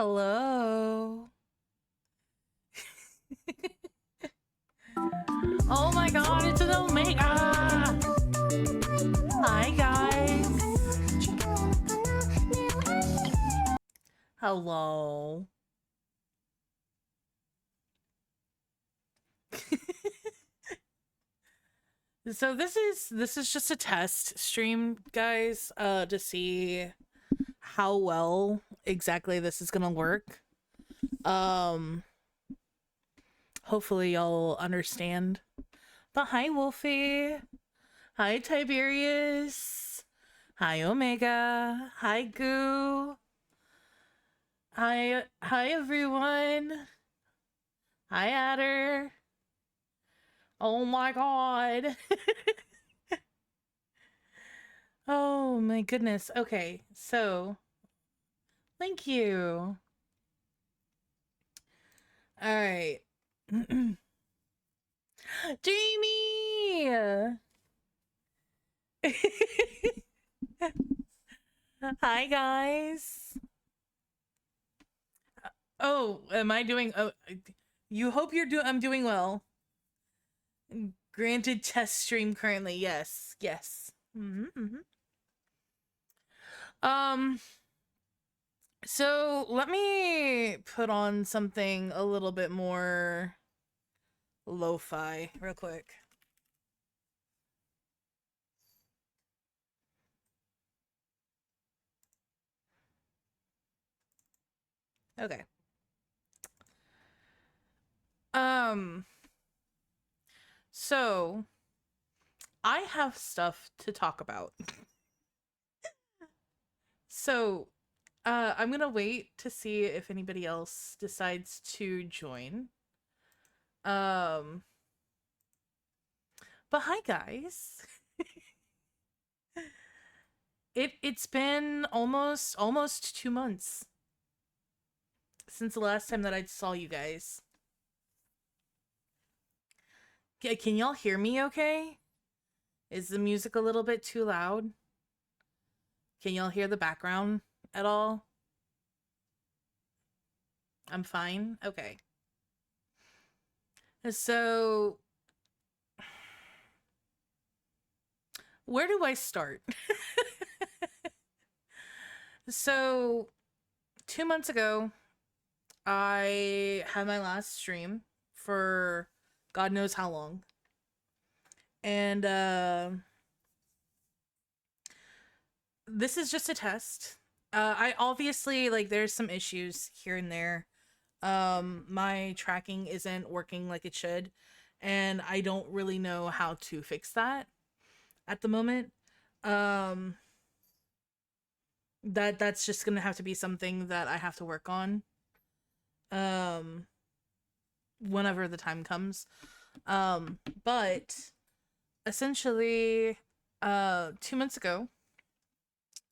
Hello. Oh my god, it's an Omega! Hi, guys. Hello. So this is just a test stream, guys, to see how well exactly this is gonna work. Um, Hopefully y'all understand. But hi, Wolfie. Hi, Tiberius. Hi, Omega. Hi, Goo. Hi, everyone. Hi, Adder. Oh my god. Oh my goodness. Okay, so thank you. All right. Jamie. Hi, guys. Oh, am I doing? Oh, you hope I'm doing well. Granted, test stream currently. Yes, yes. Um. So let me put on something a little bit more lo-fi real quick. Okay. Um. So I have stuff to talk about. So, I'm gonna wait to see if anybody else decides to join. Um, but hi guys. It's been almost 2 months since the last time that I saw you guys. Can y'all hear me okay? Is the music a little bit too loud? Can y'all hear the background at all? I'm fine. Okay. So, where do I start? So, 2 months ago, I had my last stream for God knows how long. And this is just a test. I obviously like there's some issues here and there. My tracking isn't working like it should, and I don't really know how to fix that at the moment. Um that's just going to have to be something that I have to work on um whenever the time comes. But essentially 2 months ago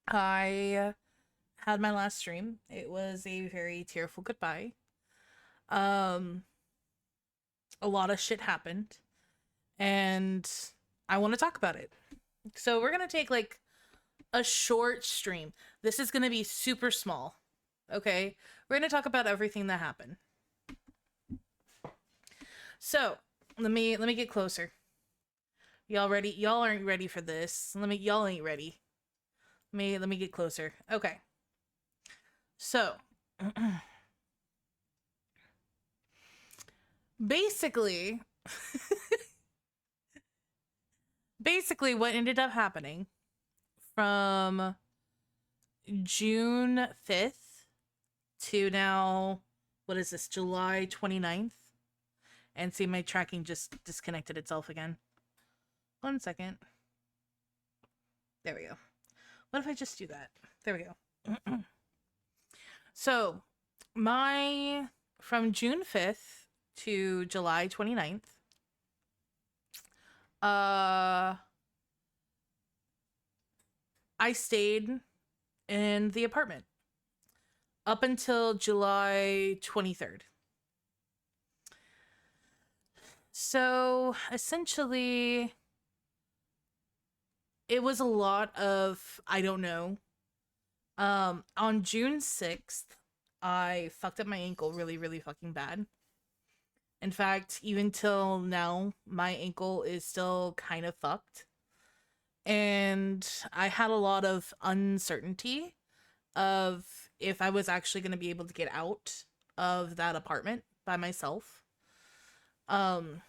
I had my last stream. It was a very tearful goodbye. Um, a lot of shit happened, and I want to talk about it. So we're gonna take like a short stream. This is gonna be super small. Okay, we're gonna talk about everything that happened. So let me get closer. Y'all ready? Y'all aren't ready for this. Y'all ain't ready. Let me get closer. Okay. So basically basically what ended up happening from June 5th to now, what is this, July 29th? And see, my tracking just disconnected itself again. 1 second. There we go. What if I just do that? There we go. So, from June 5th to July 29th, I stayed in the apartment up until July 23rd. So essentially, it was a lot of I don't know. On June 6th, I fucked up my ankle really, really fucking bad. In fact, even till now, my ankle is still kind of fucked. And I had a lot of uncertainty of if I was actually going to be able to get out of that apartment by myself. Um,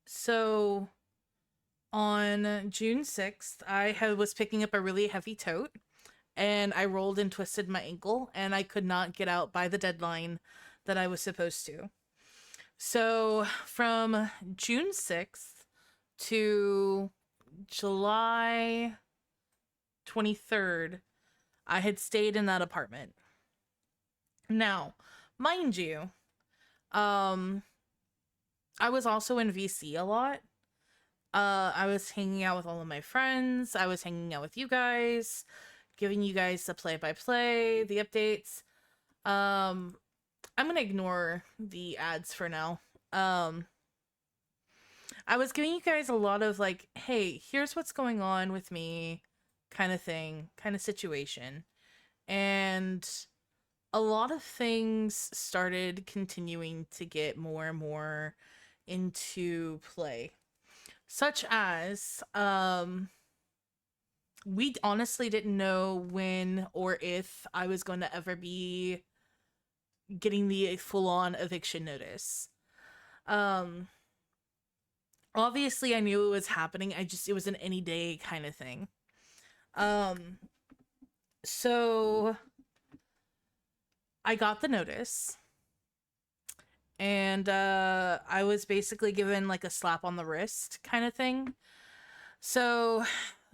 so on June 6th, was picking up a really heavy tote and I rolled and twisted my ankle and I could not get out by the deadline that I was supposed to. So from June 6th to July 23rd, I had stayed in that apartment. Now, mind you, um, I was also in VC a lot. I was hanging out with all of my friends. I was hanging out with you guys, giving you guys the play-by-play, the updates. I'm gonna ignore the ads for now. I was giving you guys a lot of like, hey, here's what's going on with me, kind of thing, kind of situation. And a lot of things started continuing to get more and more into play. Such as, we honestly didn't know when or if I was going to ever be getting the full-on eviction notice. Um, Obviously I knew it was happening. It was an any day kind of thing. Um, so I got the notice and I was basically given like a slap on the wrist kind of thing. So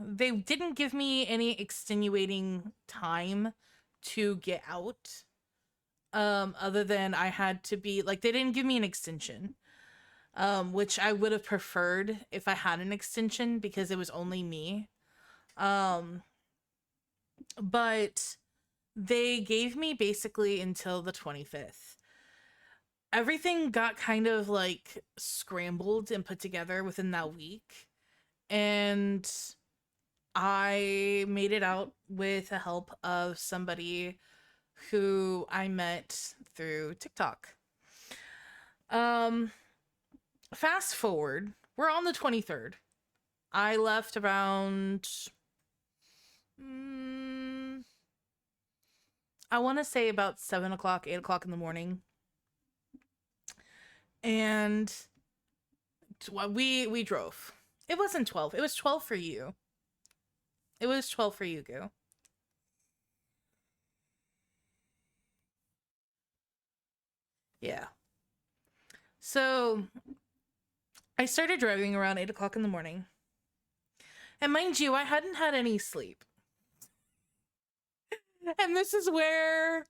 they didn't give me any extenuating time to get out. Other than I had to be like, they didn't give me an extension. Which I would have preferred if I had an extension because it was only me. But they gave me basically until the 25th. Everything got kind of like scrambled and put together within that week. And I made it out with the help of somebody who I met through TikTok. Fast forward, we're on the 23rd. I left around I want to say about 7 o'clock, 8 o'clock in the morning. And we drove. It wasn't 12. It was 12 for you. It was 12 for you, Goo. Yeah. So I started driving around 8 o'clock in the morning. And mind you, I hadn't had any sleep. And this is where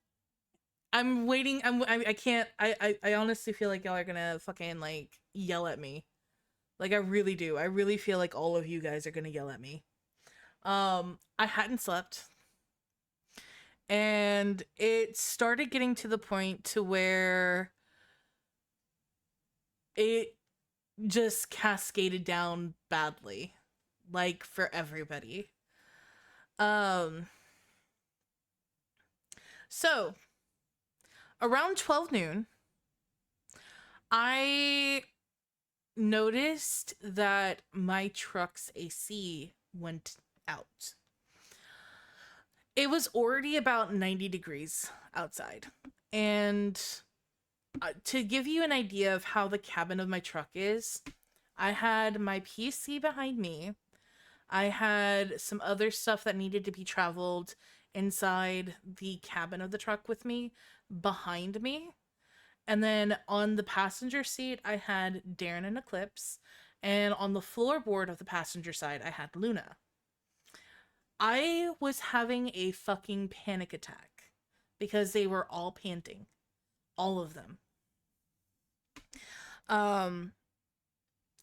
I'm waiting. I can't. I honestly feel like y'all are gonna fucking like yell at me. Like I really do. I really feel like all of you guys are gonna yell at me. I hadn't slept. And it started getting to the point to where it just cascaded down badly. Like for everybody. So around 12 noon, I noticed that my truck's AC went out. It was already about 90 degrees outside. And to give you an idea of how the cabin of my truck is, I had my PC behind me. I had some other stuff that needed to be traveled inside the cabin of the truck with me behind me. And then on the passenger seat, I had Darren and Eclipse. And on the floorboard of the passenger side, I had Luna. I was having a fucking panic attack because they were all panting. All of them.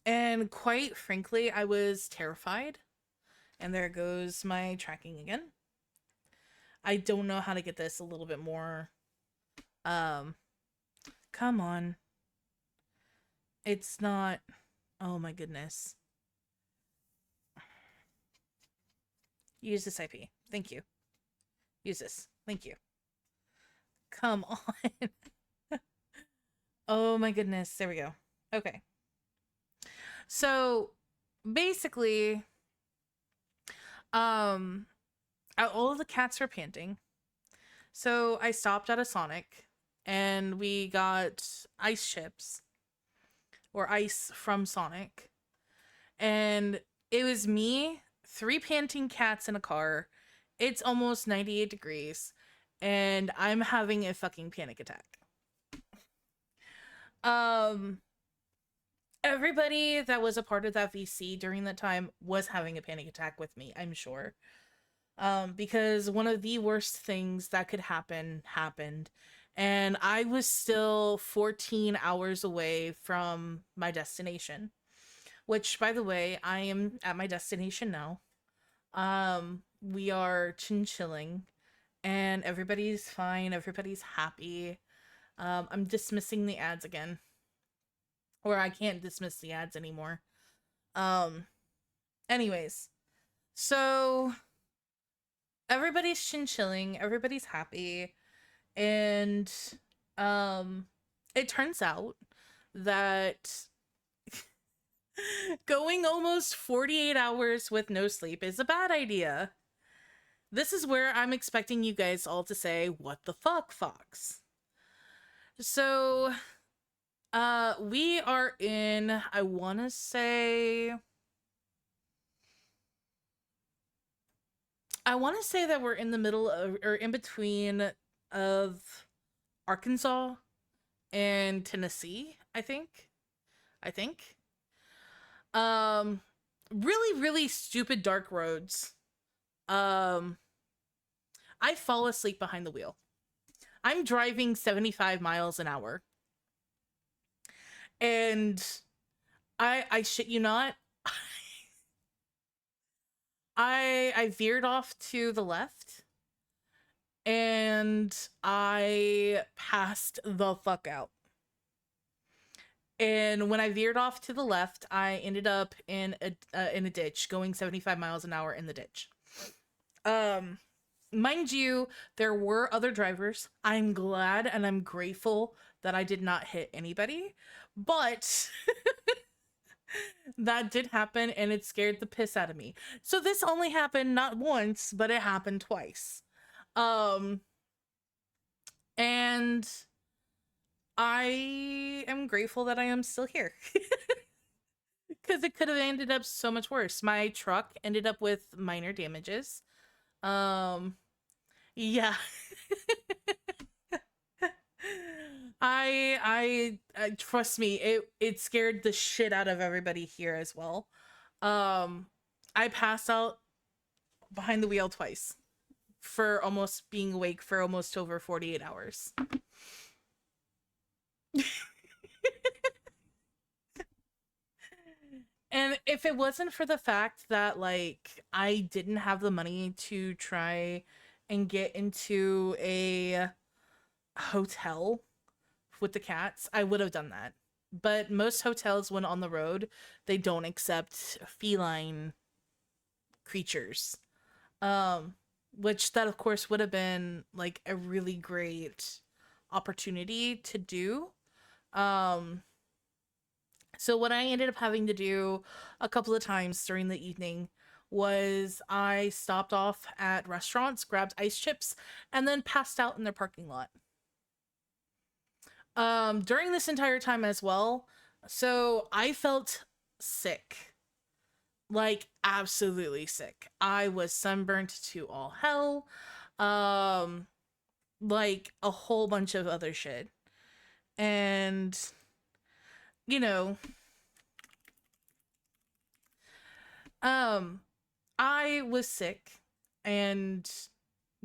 And quite frankly, I was terrified. And there goes my tracking again. I don't know how to get this a little bit more. Come on. It's not. Oh my goodness. Use this IP. Thank you. Use this. Thank you. Come on. Oh my goodness. There we go. Okay. So basically, um, all of the cats were panting. So I stopped at a Sonic and we got ice chips or ice from Sonic. And it was me, three panting cats in a car. It's almost 98 degrees and I'm having a fucking panic attack. Um Everybody that was a part of that VC during that time was having a panic attack with me, I'm sure. Because one of the worst things that could happen happened. And I was still 14 hours away from my destination, which, by the way, I am at my destination now. We are chinchilling and everybody's fine, everybody's happy. I'm dismissing the ads again. Or I can't dismiss the ads anymore. Um, anyways, so everybody's chinchilling, everybody's happy, and um, it turns out that going almost 48 hours with no sleep is a bad idea. This is where I'm expecting you guys all to say, "What the fuck, Fox?" So, we are in, I want to say, that we're in the middle of, or in between of Arkansas and Tennessee, I think. I think. Um Really, really stupid dark roads. Um I fall asleep behind the wheel. I'm driving 75 miles an hour. And I shit you not, I veered off to the left and I passed the fuck out. And when I veered off to the left, I ended up in a ditch, going 75 miles an hour in the ditch. Um, Mind you, there were other drivers. I'm glad and I'm grateful that I did not hit anybody, but that did happen and it scared the piss out of me. So this only happened not once, but it happened twice. Um, and I am grateful that I am still here. Because it could have ended up so much worse. My truck ended up with minor damages. Um, yeah. I trust me, it scared the shit out of everybody here as well. Um, I passed out behind the wheel twice for almost being awake for almost over 48 hours. And if it wasn't for the fact that like I didn't have the money to try and get into a hotel with the cats, I would have done that. But most hotels when on the road, they don't accept feline creatures. Um which that of course would have been like a really great opportunity to do. Um So what I ended up having to do a couple of times during the evening was I stopped off at restaurants, grabbed ice chips, and then passed out in their parking lot. During this entire time as well, so I felt sick. Like absolutely sick. I was sunburnt to all hell. Um like a whole bunch of other shit. And you know, um I was sick and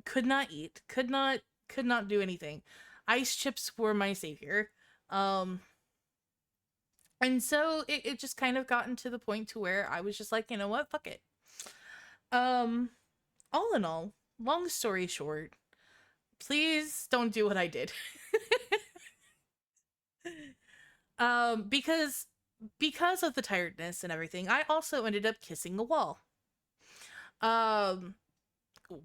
could not eat, could not do anything. Ice chips were my savior. Um and so it just kind of gotten to the point to where I was just like, you know what, fuck it. Um all in all, long story short, please don't do what I did. Because of the tiredness and everything, I also ended up kissing the wall. Um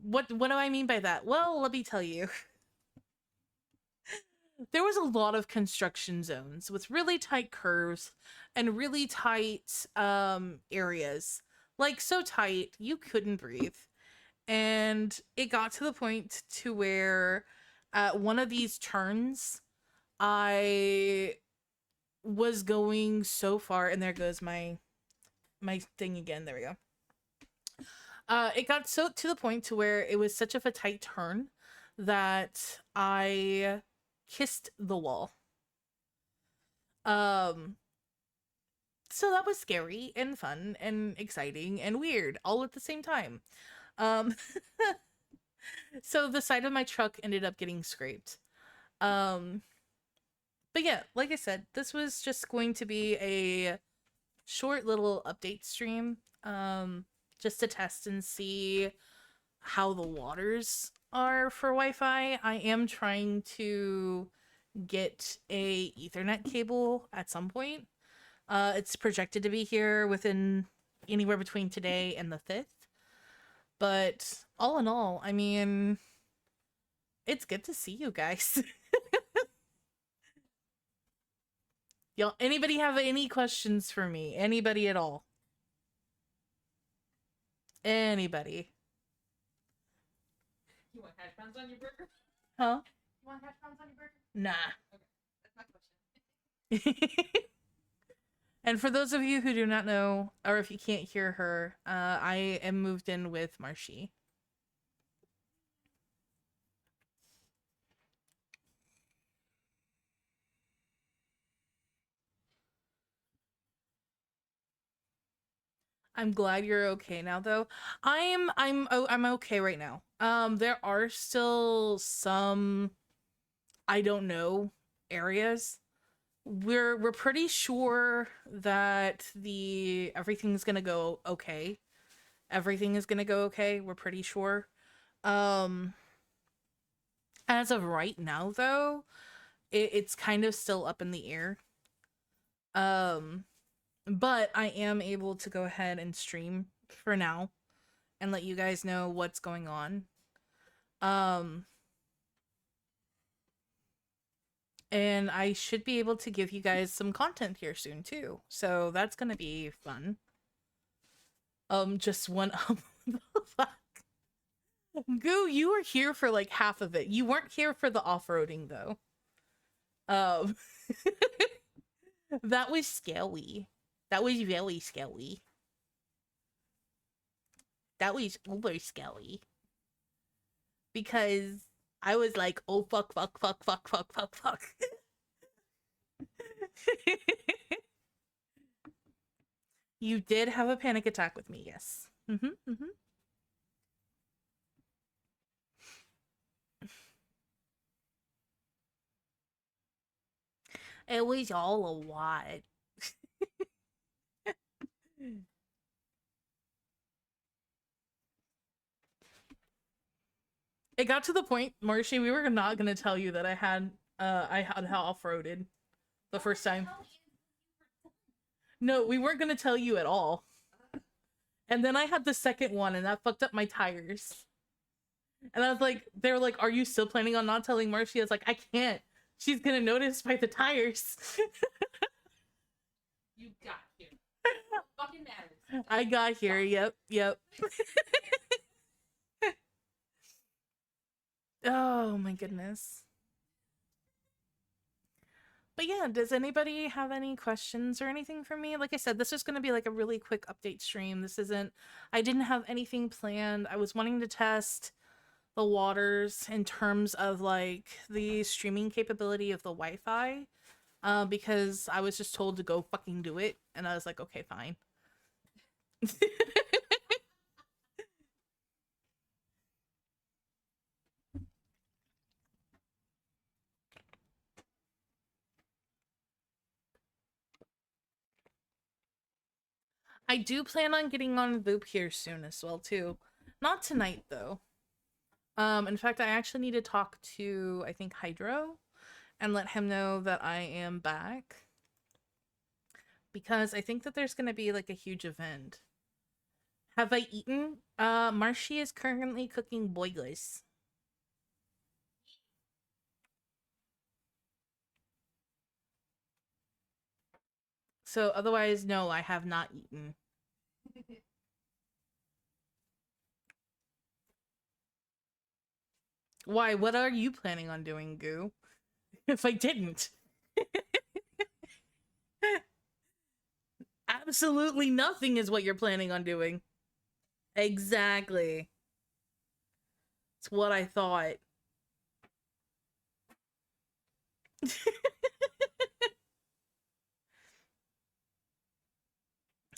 what do I mean by that? Well, let me tell you. there was a lot of construction zones with really tight curves and really tight areas. Like so tight you couldn't breathe. And it got to the point to where at one of these turns I was going so far, and there goes my thing again. There we go. It got so to the point to where it was such of a tight turn that I kissed the wall. Um, so that was scary and fun and exciting and weird all at the same time. Um, so the side of my truck ended up getting scraped. Um, but yeah, like I said, this was just going to be a short little update stream. Just to test and see how the waters are for Wi-Fi. I am trying to get a Ethernet cable at some point. It's projected to be here within anywhere between today and the 5th. But all in all, I mean, it's good to see you guys. Y'all, anybody have any questions for me? Anybody at all? Anybody? You want hash browns on your burger? Huh? You want hash browns on your burger? Nah. Okay, that's my question. And for those of you who do not know, or if you can't hear her, I am moved in with Marshy. I'm glad you're okay now, though. I'm okay right now. There are still some I don't know areas. We're pretty sure that the everything's gonna go okay. Everything is gonna go okay. We're pretty sure. Um, as of right now, though, it's kind of still up in the air. Um, but I am able to go ahead and stream for now and let you guys know what's going on. Um, and I should be able to give you guys some content here soon too. So that's gonna be fun. Just one fuck. Goo, you were here for like half of it. You weren't here for the off-roading though. Um that was scary. That was very scary. That was uber scary. Because I was like, oh fuck, fuck, fuck, fuck, fuck, fuck, fuck. You did have a panic attack with me, yes. It was all a lot. It got to the point, Marshy, we were not gonna tell you that I had off-roaded the first time. No, we weren't gonna tell you at all. And then I had the second one, and that fucked up my tires. And I was like, they were like, "Are you still planning on not telling Marshy?" I was like, "I can't. She's gonna notice by the tires." You got here. What fucking matters? I got here. Yep. Oh my goodness. But yeah, does anybody have any questions or anything for me? Like I said, this is going to be like a really quick update stream. This isn't, I didn't have anything planned. I was wanting to test the waters in terms of like the streaming capability of the Wi-Fi, because I was just told to go fucking do it. And I was like, okay, fine. I do plan on getting on Boop here soon as well too. Not tonight though. In fact, I actually need to talk to I think Hydro and let him know that I am back, because I think that there's going to be like a huge event. Have I eaten? Marshy is currently cooking boilers. So otherwise, no, I have not eaten. Why? What are you planning on doing, Goo? If I didn't. Absolutely nothing is what you're planning on doing. Exactly. It's what I thought.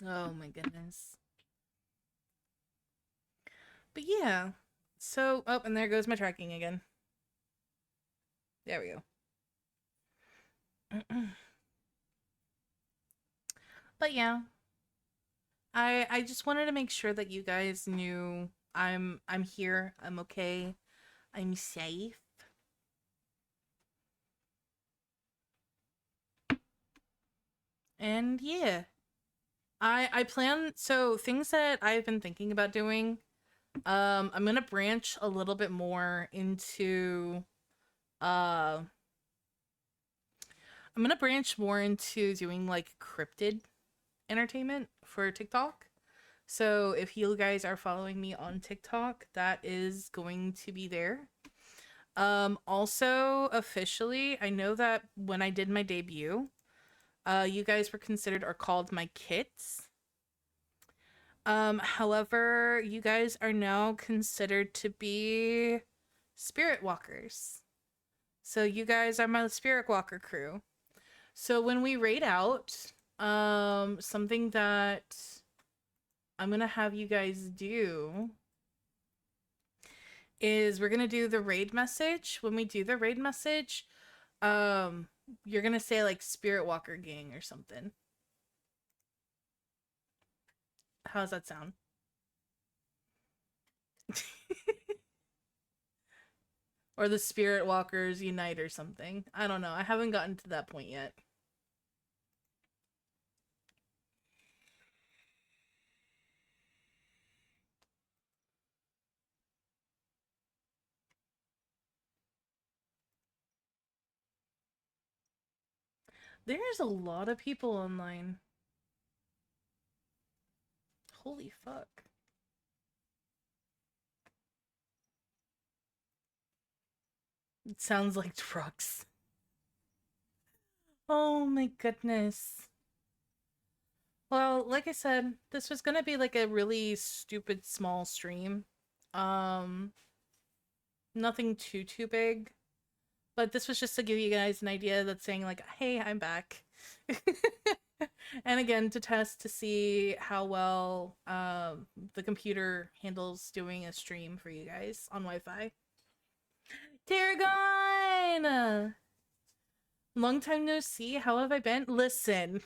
Oh my goodness. But yeah. So, oh, and there goes my tracking again. There we go. But yeah, I just wanted to make sure that you guys knew I'm here. I'm okay. I'm safe. And yeah. I plan so things that I've been thinking about doing. I'm gonna branch a little bit more into uh I'm gonna branch more into doing like cryptid entertainment for TikTok. So if you guys are following me on TikTok, that is going to be there. Also officially, I know that when I did my debut, you guys were considered or called my kits. However, you guys are now considered to be spirit walkers. So you guys are my spirit walker crew. So when we raid out, something that I'm gonna have you guys do is we're gonna do the raid message. When we do the raid message, um, you're gonna say like Spirit Walker Gang or something. How's that sound? Or the Spirit Walkers Unite or something. I don't know. I haven't gotten to that point yet. There's a lot of people online. Holy fuck. It sounds like trucks. Oh my goodness. Well, like I said, this was gonna be like a really stupid small stream. Um, Nothing too big. But this was just to give you guys an idea that's saying like, hey, I'm back. And again, to test to see how well the computer handles doing a stream for you guys on Wi-Fi. Tarragon! Long time no see. How have I been? Listen,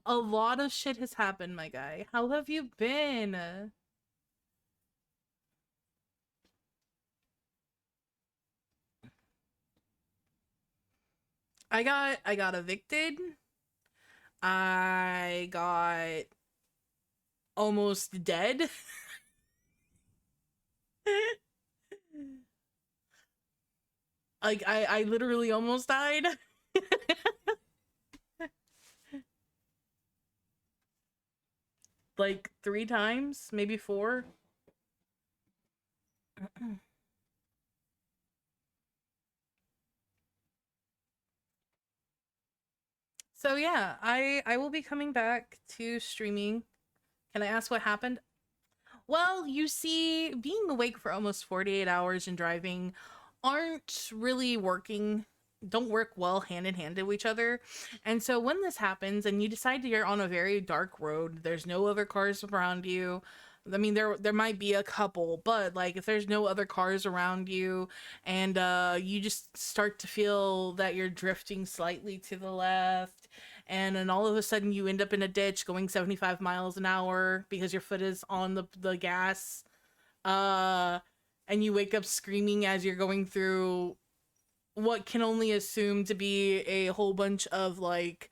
a lot of shit has happened, my guy. How have you been? I got evicted. I got almost dead. Like I literally almost died. Like 3 times, maybe 4. So yeah, I will be coming back to streaming. Can I ask what happened? Well, you see, being awake for almost 48 hours and driving aren't really working, don't work well hand in hand to each other. And so when this happens and you decide you're on a very dark road, there's no other cars around you. I mean, there might be a couple, but like if there's no other cars around you and you just start to feel that you're drifting slightly to the left and then all of a sudden you end up in a ditch going 75 miles an hour because your foot is on the gas, uh and you wake up screaming as you're going through what can only assume to be a whole bunch of like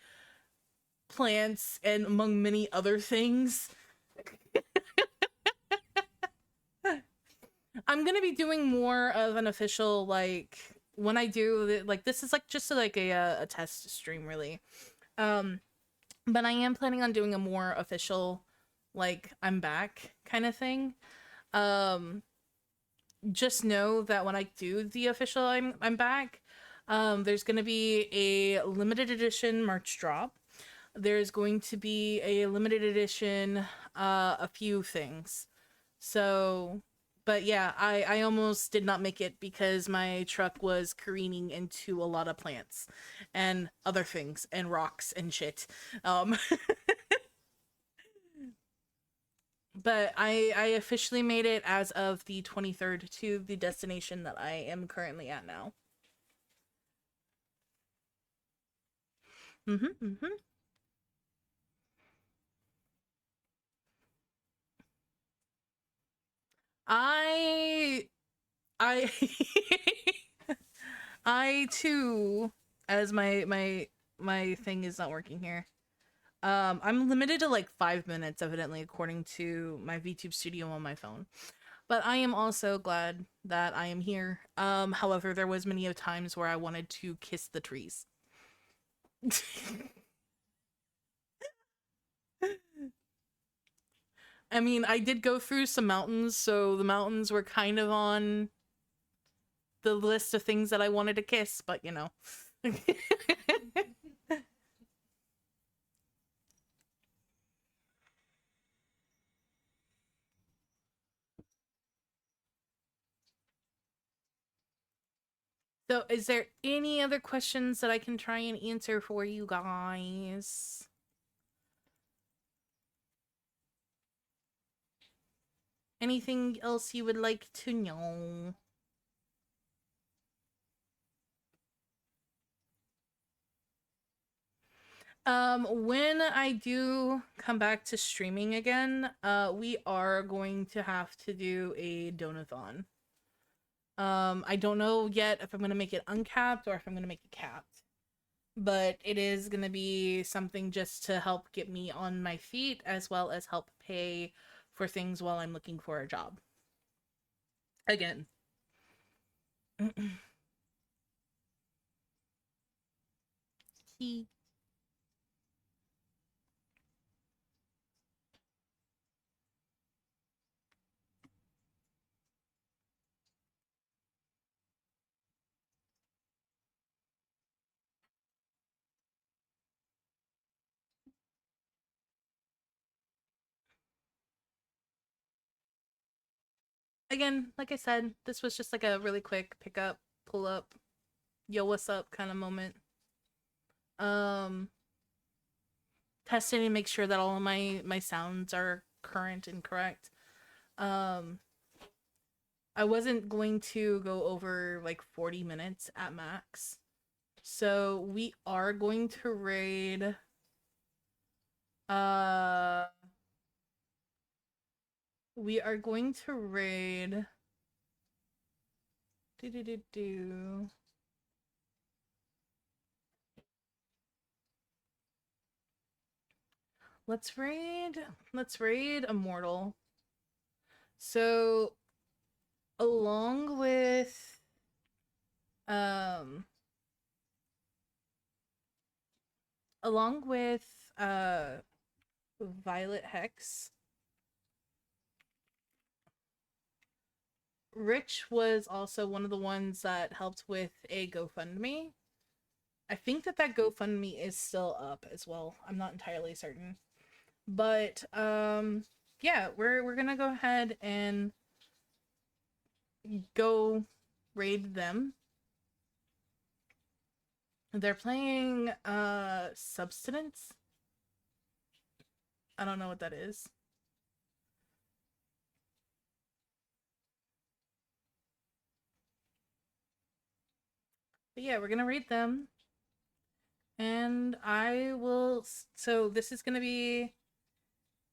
plants and among many other things. I'm gonna be doing more of an official like when I do like this is like just like a test stream really. Um, but I am planning on doing a more official, like, I'm back kind of thing. Um, just know that when I do the official I'm back, there's gonna be a limited edition merch drop. There's going to be a limited edition, a few things. So, but yeah, I almost did not make it because my truck was careening into a lot of plants and other things and rocks and shit. Um, but I officially made it as of the 23rd to the destination that I am currently at now. Mhm. Mhm. I I I too, as my thing is not working here. I'm limited to like 5 minutes, evidently, according to my VTube studio on my phone. But I am also glad that I am here. However, there was many of times where I wanted to kiss the trees. I mean, I did go through some mountains, so the mountains were kind of on the list of things that I wanted to kiss, but you know. So, is there any other questions that I can try and answer for you guys? Anything else you would like to know? When I do come back to streaming again, we are going to have to do a donathon. I don't know yet if I'm gonna make it uncapped or if I'm gonna make it capped, but it is gonna be something just to help get me on my feet as well as help pay for things while I'm looking for a job. Again. He Again, like I said, this was just like a really quick pick up, pull up, yo, what's up kind of moment. Um, testing to make sure that all of my sounds are current and correct. Um, I wasn't going to go over like 40 minutes at max. So uh we are going to raid do do do do. Let's raid Immortal. So along with um along with Violet Hex, Rich was also one of the ones that helped with a GoFundMe. I think that GoFundMe is still up as well. I'm not entirely certain. But yeah, we're going to go ahead and go raid them. They're playing Substance. I don't know what that is. But yeah, we're going to raid them. And I will so this is going to be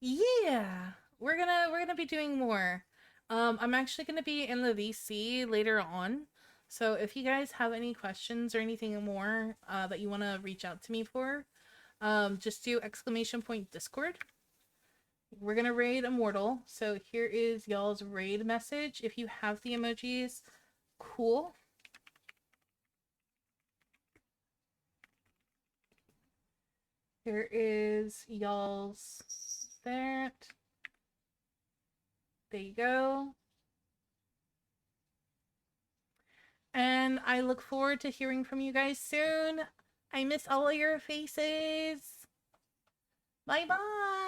yeah, we're gonna be doing more. I'm actually gonna be in the VC later on. So if you guys have any questions or anything more that you want to reach out to me for, just do !Discord. We're gonna raid Immortal. So here is y'all's raid message. If you have the emojis, cool. Here is y'all's that. There you go. And I look forward to hearing from you guys soon. I miss all of your faces. Bye bye.